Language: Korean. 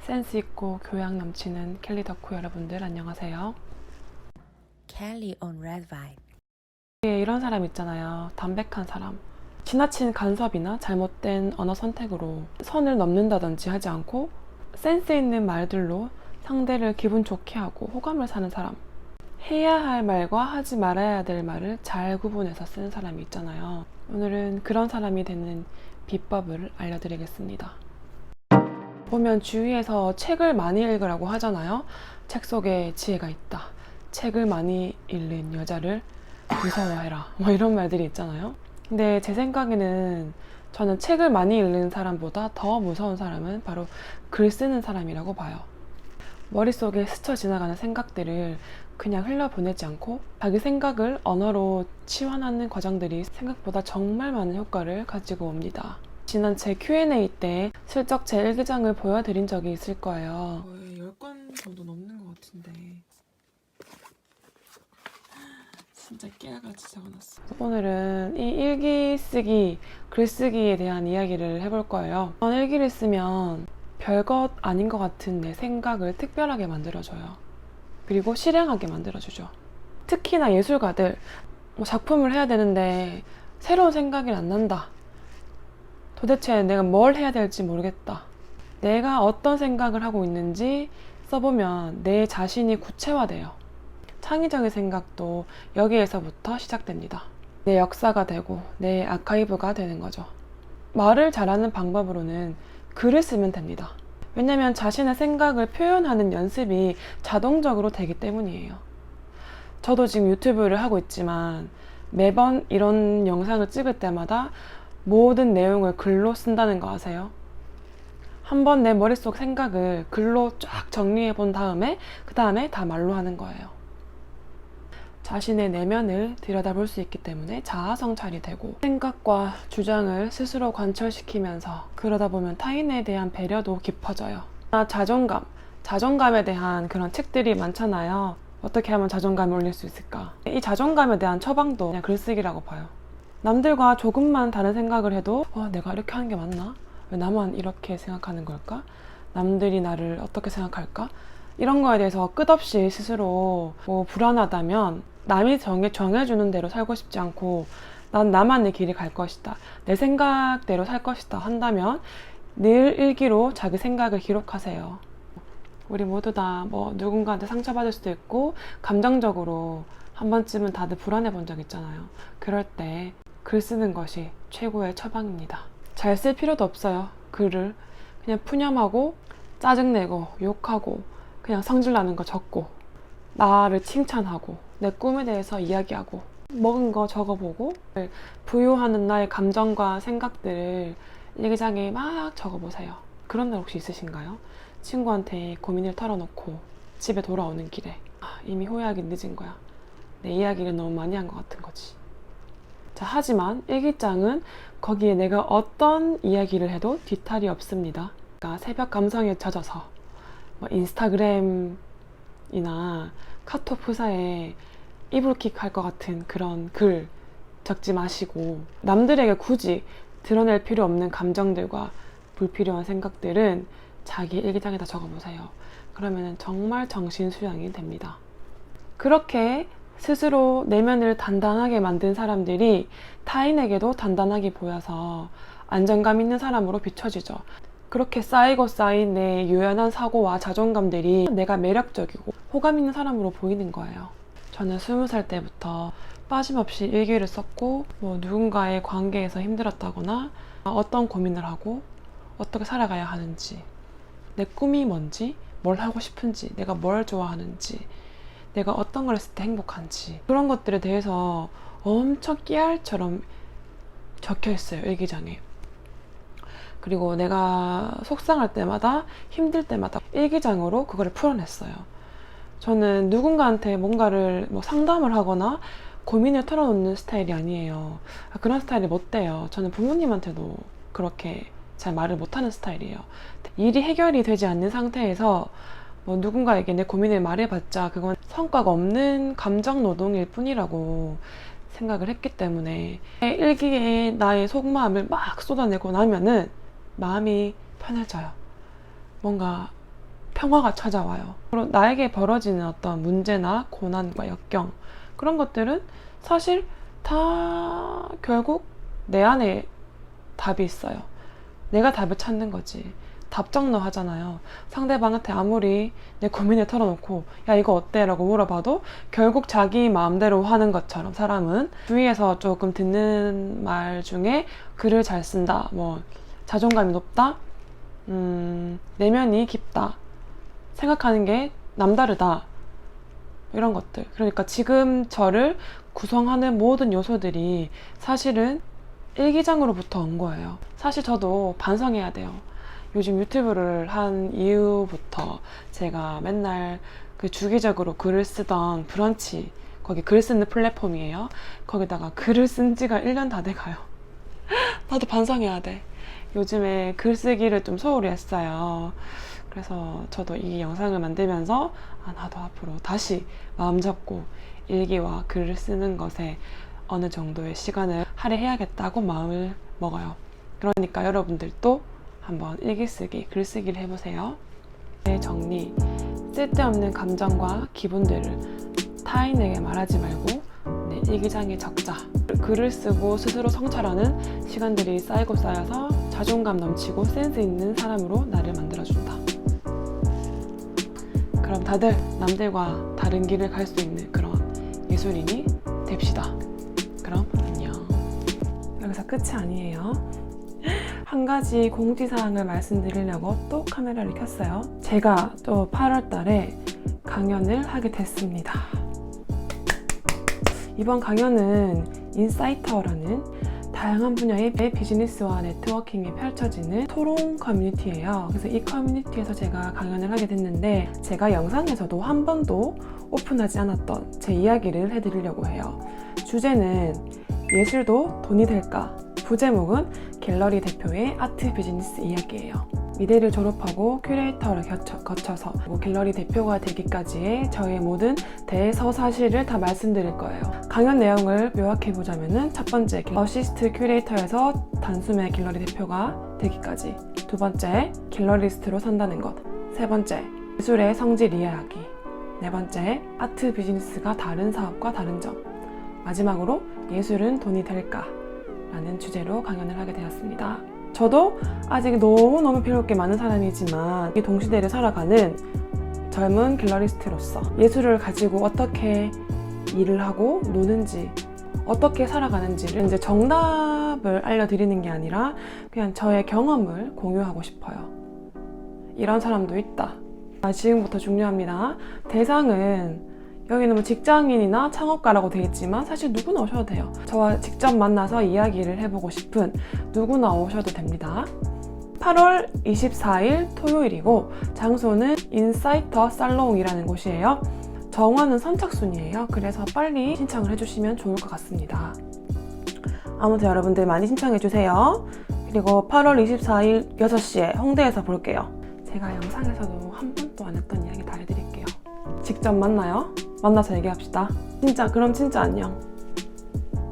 센스 있고 교양 넘치는 켈리 덕후 여러분들 안녕하세요. Kelly on Red Vibe. 이런 사람 있잖아요. 담백한 사람. 지나친 간섭이나 잘못된 언어 선택으로 선을 넘는다든지 하지 않고 센스 있는 말들로 상대를 기분 좋게 하고 호감을 사는 사람. 해야 할 말과 하지 말아야 될 말을 잘 구분해서 쓰는 사람이 있잖아요. 오늘은 그런 사람이 되는 비법을 알려드리겠습니다. 보면 주위에서 책을 많이 읽으라고 하잖아요. 책 속에 지혜가 있다. 책을 많이 읽는 여자를 무서워해라. 뭐 이런 말들이 있잖아요. 근데 제 생각에는 저는 책을 많이 읽는 사람보다 더 무서운 사람은 바로 글 쓰는 사람이라고 봐요. 머릿속에 스쳐 지나가는 생각들을 그냥 흘려보내지 않고 자기 생각을 언어로 치환하는 과정들이 생각보다 정말 많은 효과를 가지고 옵니다. 지난 제 Q&A 때 슬쩍 제 일기장을 보여드린 적이 있을 거예요. 거의 10권 정도 넘는 것 같은데 진짜 깨알같이 적어놨어. 오늘은 이 일기 쓰기, 글쓰기에 대한 이야기를 해볼 거예요. 일기를 쓰면 별것 아닌 것 같은 내 생각을 특별하게 만들어줘요. 그리고 실행하게 만들어주죠. 특히나 예술가들, 작품을 해야 되는데 새로운 생각이 안 난다. 도대체 내가 뭘 해야 될지 모르겠다. 내가 어떤 생각을 하고 있는지 써보면 내 자신이 구체화돼요. 창의적인 생각도 여기에서부터 시작됩니다. 내 역사가 되고 내 아카이브가 되는 거죠. 말을 잘하는 방법으로는 글을 쓰면 됩니다. 왜냐면 자신의 생각을 표현하는 연습이 자동적으로 되기 때문이에요. 저도 지금 유튜브를 하고 있지만 매번 이런 영상을 찍을 때마다 모든 내용을 글로 쓴다는 거 아세요? 한번 내 머릿속 생각을 글로 쫙 정리해 본 다음에 그 다음에 다 말로 하는 거예요. 자신의 내면을 들여다볼 수 있기 때문에 자아성찰이 되고 생각과 주장을 스스로 관철시키면서 그러다 보면 타인에 대한 배려도 깊어져요. 자존감에 대한 그런 책들이 많잖아요. 어떻게 하면 자존감을 올릴 수 있을까? 이 자존감에 대한 처방도 그냥 글쓰기라고 봐요. 남들과 조금만 다른 생각을 해도 내가 이렇게 하는 게 맞나? 왜 나만 이렇게 생각하는 걸까? 남들이 나를 어떻게 생각할까? 이런 거에 대해서 끝없이 스스로 불안하다면 남이 정해주는 대로 살고 싶지 않고 난 나만의 길이 갈 것이다. 내 생각대로 살 것이다 한다면 늘 일기로 자기 생각을 기록하세요. 우리 모두 다 누군가한테 상처받을 수도 있고 감정적으로 한 번쯤은 다들 불안해 본 적 있잖아요. 그럴 때 글 쓰는 것이 최고의 처방입니다. 잘 쓸 필요도 없어요. 글을 그냥 푸념하고 짜증내고 욕하고 그냥 성질나는 거 적고 나를 칭찬하고 내 꿈에 대해서 이야기하고 먹은 거 적어보고 부유하는 나의 감정과 생각들을 일기장에 막 적어보세요. 그런 날 혹시 있으신가요? 친구한테 고민을 털어놓고 집에 돌아오는 길에 이미 후회하기 늦은 거야. 내 이야기를 너무 많이 한 것 같은 거지. 자, 하지만 일기장은 거기에 내가 어떤 이야기를 해도 뒤탈이 없습니다. 그러니까 새벽 감성에 젖어서 인스타그램이나 카톡 프사에 이불킥 할 것 같은 그런 글 적지 마시고 남들에게 굳이 드러낼 필요 없는 감정들과 불필요한 생각들은 자기 일기장에다 적어보세요. 그러면 정말 정신수양이 됩니다. 그렇게 스스로 내면을 단단하게 만든 사람들이 타인에게도 단단하게 보여서 안정감 있는 사람으로 비춰지죠. 그렇게 쌓이고 쌓인 내 유연한 사고와 자존감들이 내가 매력적이고 호감 있는 사람으로 보이는 거예요. 저는 20살 때부터 빠짐없이 일기를 썼고 누군가의 관계에서 힘들었다거나 어떤 고민을 하고 어떻게 살아가야 하는지 내 꿈이 뭔지 뭘 하고 싶은지 내가 뭘 좋아하는지 내가 어떤 걸 했을 때 행복한지 그런 것들에 대해서 엄청 깨알처럼 적혀 있어요. 일기장에. 그리고 내가 속상할 때마다 힘들 때마다 일기장으로 그거를 풀어냈어요. 저는 누군가한테 뭔가를 상담을 하거나 고민을 털어놓는 스타일이 아니에요. 그런 스타일이 못 돼요. 저는 부모님한테도 그렇게 잘 말을 못하는 스타일이에요. 일이 해결이 되지 않는 상태에서 누군가에게 내 고민을 말해봤자 그건 성과가 없는 감정 노동일 뿐이라고 생각을 했기 때문에 일기에 나의 속마음을 막 쏟아내고 나면은 마음이 편해져요. 뭔가 평화가 찾아와요. 그리고 나에게 벌어지는 어떤 문제나 고난과 역경, 그런 것들은 사실 다 결국 내 안에 답이 있어요. 내가 답을 찾는 거지. 답정너 하잖아요. 상대방한테 아무리 내 고민을 털어놓고 야 이거 어때? 라고 물어봐도 결국 자기 마음대로 하는 것처럼 사람은 주위에서 조금 듣는 말 중에 글을 잘 쓴다, 뭐 자존감이 높다, 내면이 깊다, 생각하는 게 남다르다, 이런 것들. 그러니까 지금 저를 구성하는 모든 요소들이 사실은 일기장으로부터 온 거예요. 사실 저도 반성해야 돼요. 요즘 유튜브를 한 이후부터 제가 맨날 그 주기적으로 글을 쓰던 브런치, 거기 글 쓰는 플랫폼이에요. 거기다가 글을 쓴 지가 1년 다 돼가요. 나도 반성해야 돼. 요즘에 글쓰기를 좀 소홀히 했어요. 그래서 저도 이 영상을 만들면서 나도 앞으로 다시 마음 잡고 일기와 글을 쓰는 것에 어느 정도의 시간을 할애해야겠다고 마음을 먹어요. 그러니까 여러분들도 한번 일기 쓰기, 글쓰기를 해보세요. 내 정리, 쓸데없는 감정과 기분들을 타인에게 말하지 말고 내 일기장에 적자. 글을 쓰고 스스로 성찰하는 시간들이 쌓이고 쌓여서 자존감 넘치고 센스 있는 사람으로 나를 만들어준다. 그럼 다들 남들과 다른 길을 갈 수 있는 그런 예술인이 됩시다. 그럼 안녕. 여기서 끝이 아니에요. 한 가지 공지사항을 말씀드리려고 또 카메라를 켰어요. 제가 또 8월 달에 강연을 하게 됐습니다. 이번 강연은 인사이터라는 다양한 분야의 비즈니스와 네트워킹이 펼쳐지는 토론 커뮤니티예요. 그래서 이 커뮤니티에서 제가 강연을 하게 됐는데 제가 영상에서도 한 번도 오픈하지 않았던 제 이야기를 해드리려고 해요. 주제는 예술도 돈이 될까? 부제목은 갤러리 대표의 아트 비즈니스 이야기예요. 미대를 졸업하고 큐레이터를 거쳐서 갤러리 대표가 되기까지의 저의 모든 대서사실을 다 말씀드릴 거예요. 강연 내용을 요약해보자면 첫 번째, 어시스트 큐레이터에서 단숨에 갤러리 대표가 되기까지. 두 번째, 갤러리스트로 산다는 것. 세 번째, 예술의 성질 이해하기. 네 번째, 아트 비즈니스가 다른 사업과 다른 점. 마지막으로 예술은 돈이 될까? 라는 주제로 강연을 하게 되었습니다. 저도 아직 너무너무 배울 게 많은 사람이지만 이 동시대를 살아가는 젊은 갤러리스트로서 예술을 가지고 어떻게 일을 하고 노는지, 어떻게 살아가는지를 이제 정답을 알려드리는 게 아니라 그냥 저의 경험을 공유하고 싶어요. 이런 사람도 있다. 지금부터 중요합니다. 대상은 여기는 뭐 직장인이나 창업가라고 되어 있지만 사실 누구나 오셔도 돼요. 저와 직접 만나서 이야기를 해보고 싶은 누구나 오셔도 됩니다. 8월 24일 토요일이고 장소는 인사이터 살롱이라는 곳이에요. 정원은 선착순이에요. 그래서 빨리 신청을 해주시면 좋을 것 같습니다. 아무튼 여러분들 많이 신청해주세요. 그리고 8월 24일 6시에 홍대에서 볼게요. 제가 영상에서도 한 번도 안 했던 이야기 다 해드릴게요. 직접 만나요. 만나서 얘기합시다. 그럼 진짜 안녕.